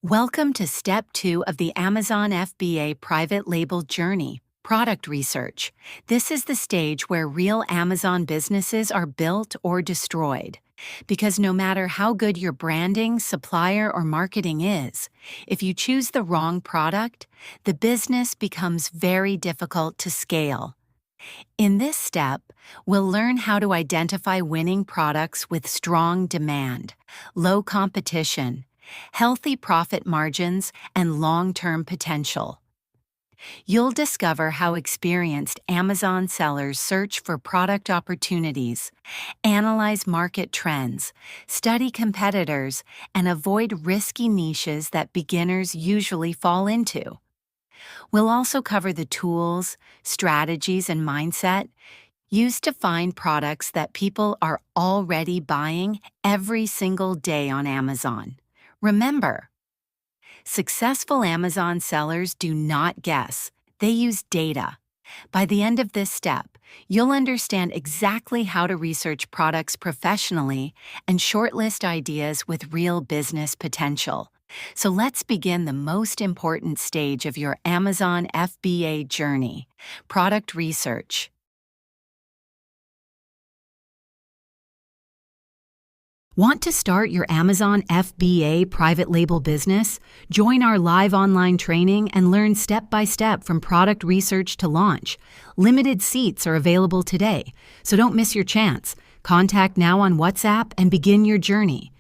Welcome to Step 2 of the Amazon FBA private label journey, product research. This is the stage where real Amazon businesses are built or destroyed. Because no matter how good your branding, supplier, or marketing is, if you choose the wrong product, the business becomes very difficult to scale. In this step, we'll learn how to identify winning products with strong demand, low competition, healthy profit margins, and long-term potential. You'll discover how experienced Amazon sellers search for product opportunities, analyze market trends, study competitors, and avoid risky niches that beginners usually fall into. We'll also cover the tools, strategies, and mindset used to find products that people are already buying every single day on Amazon. Remember, successful Amazon sellers do not guess, they use data. By the end of this step, you'll understand exactly how to research products professionally and shortlist ideas with real business potential. So let's begin the most important stage of your Amazon FBA journey, product research. Want to start your Amazon FBA private label business? Join our live online training and learn step-by-step from product research to launch. Limited seats are available today, so don't miss your chance. Contact now on WhatsApp and begin your journey.